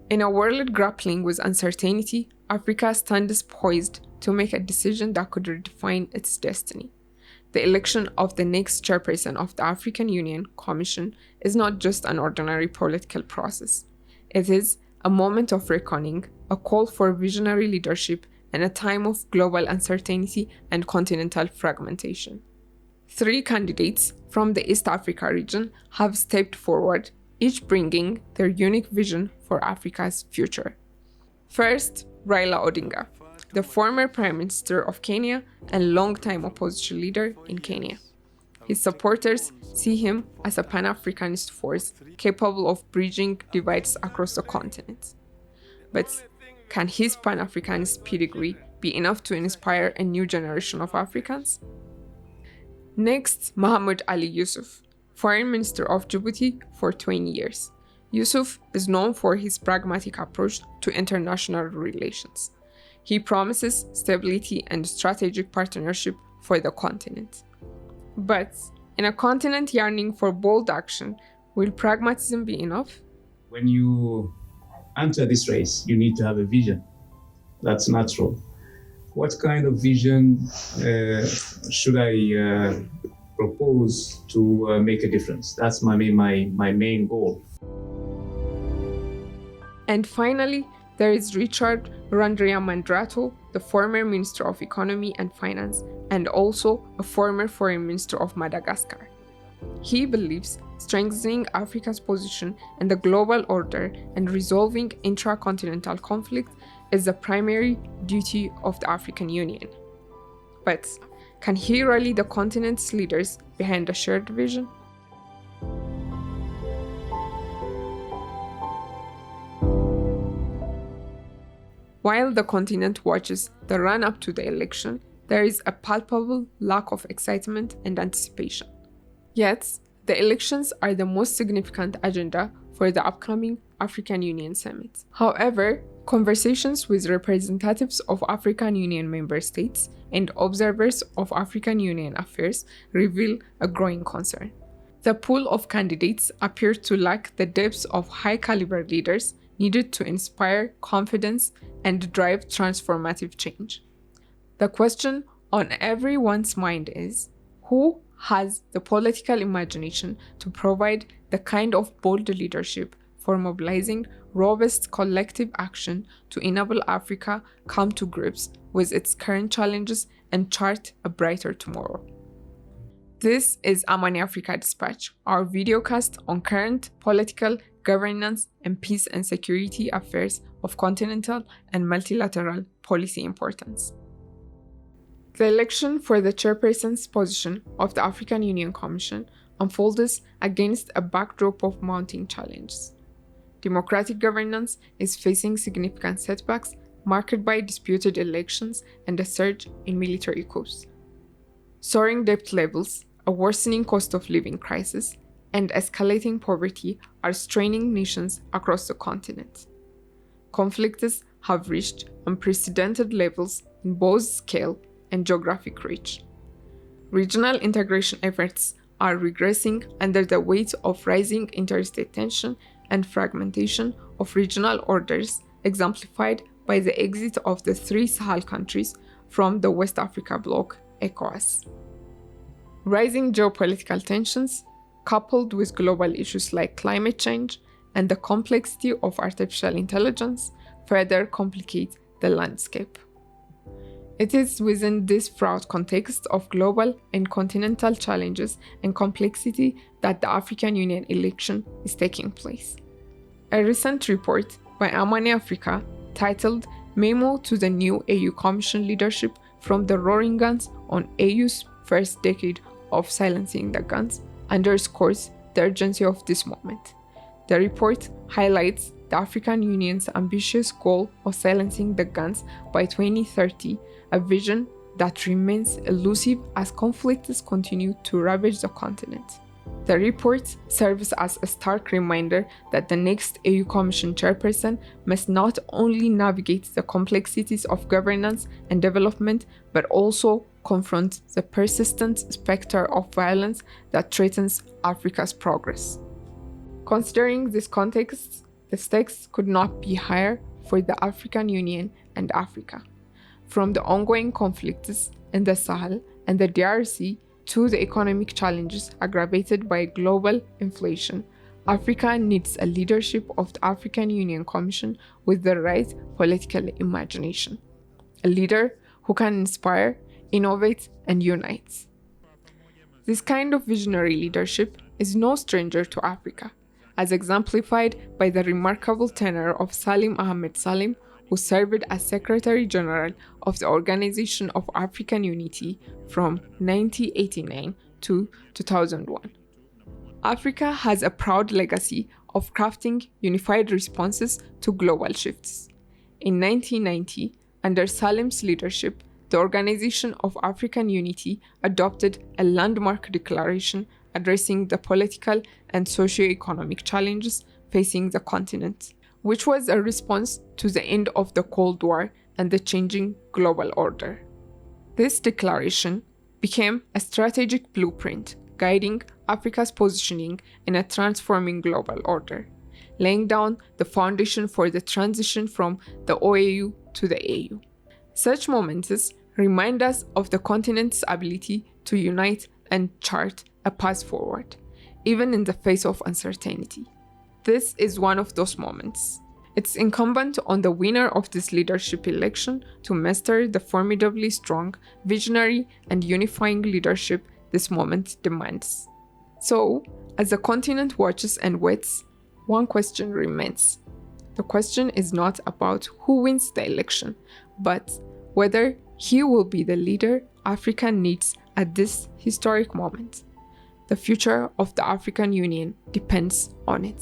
In a world grappling with uncertainty, Africa stands poised to make a decision that could redefine its destiny. The election of the next chairperson of the African Union Commission is not just an ordinary political process. It is a moment of reckoning, a call for visionary leadership, and a time of global uncertainty and continental fragmentation. 3 candidates from the East Africa region have stepped forward, each bringing their unique vision for Africa's future. First, Raila Odinga, the former Prime Minister of Kenya and longtime opposition leader in Kenya. His supporters see him as a Pan-Africanist force capable of bridging divides across the continent. But can his Pan-Africanist pedigree be enough to inspire a new generation of Africans? Next, Mahmoud Ali Youssouf, Foreign Minister of Djibouti for 20 years. Youssouf is known for his pragmatic approach to international relations. He promises stability and strategic partnership for the continent. But in a continent yearning for bold action, will pragmatism be enough? When you enter this race, you need to have a vision. That's natural. What kind of vision should I propose to make a difference? That's my main goal. And finally, there is Richard Randriamandrato, the former Minister of Economy and Finance and also a former Foreign Minister of Madagascar. He believes strengthening Africa's position in the global order and resolving intra-continental conflict is the primary duty of the African Union. But can he rally the continent's leaders behind a shared vision? While the continent watches the run-up to the election, there is a palpable lack of excitement and anticipation. Yet, the elections are the most significant agenda for the upcoming African Union Summit. However, conversations with representatives of African Union member states and observers of African Union affairs reveal a growing concern. The pool of candidates appears to lack the depth of high-caliber leaders needed to inspire confidence and drive transformative change. The question on everyone's mind is, who has the political imagination to provide the kind of bold leadership for mobilizing robust collective action to enable Africa come to grips with its current challenges and chart a brighter tomorrow? This is Amani Africa Dispatch, our videocast on current political, governance, and peace and security affairs of continental and multilateral policy importance. The election for the chairperson's position of the African Union Commission unfolds against a backdrop of mounting challenges. Democratic governance is facing significant setbacks marked by disputed elections and a surge in military coups. Soaring debt levels, a worsening cost of living crisis, and escalating poverty are straining nations across the continent. Conflicts have reached unprecedented levels in both scale and geographic reach. Regional integration efforts are regressing under the weight of rising interstate tension and fragmentation of regional orders, exemplified by the exit of the 3 Sahel countries from the West Africa bloc, ECOWAS. Rising geopolitical tensions, coupled with global issues like climate change and the complexity of artificial intelligence, further complicate the landscape. It is within this fraught context of global and continental challenges and complexity that the African Union election is taking place. A recent report by Amani Africa, titled Memo to the New AU Commission Leadership from the Roaring Guns on AU's First Decade of Silencing the Guns, underscores the urgency of this moment. The report highlights the African Union's ambitious goal of silencing the guns by 2030, a vision that remains elusive as conflicts continue to ravage the continent. The report serves as a stark reminder that the next AU Commission chairperson must not only navigate the complexities of governance and development, but also confront the persistent specter of violence that threatens Africa's progress. Considering this context, The stakes could not be higher for the African Union and Africa. From the ongoing conflicts in the Sahel and the DRC to the economic challenges aggravated by global inflation, Africa needs a leadership of the African Union Commission with the right political imagination. A leader who can inspire, innovate, and unite. This kind of visionary leadership is no stranger to Africa, as exemplified by the remarkable tenure of Salim Ahmed Salim, who served as Secretary General of the Organization of African Unity from 1989 to 2001. Africa has a proud legacy of crafting unified responses to global shifts. In 1990, under Salim's leadership, the Organization of African Unity adopted a landmark declaration addressing the political and socio-economic challenges facing the continent, which was a response to the end of the Cold War and the changing global order. This declaration became a strategic blueprint guiding Africa's positioning in a transforming global order, laying down the foundation for the transition from the OAU to the AU. Such moments remind us of the continent's ability to unite and chart a path forward, even in the face of uncertainty. This is one of those moments. It's incumbent on the winner of this leadership election to master the formidably strong, visionary, and unifying leadership this moment demands. So, as the continent watches and waits, one question remains. The question is not about who wins the election, but whether he will be the leader Africa needs at this historic moment. The future of the African Union depends on it.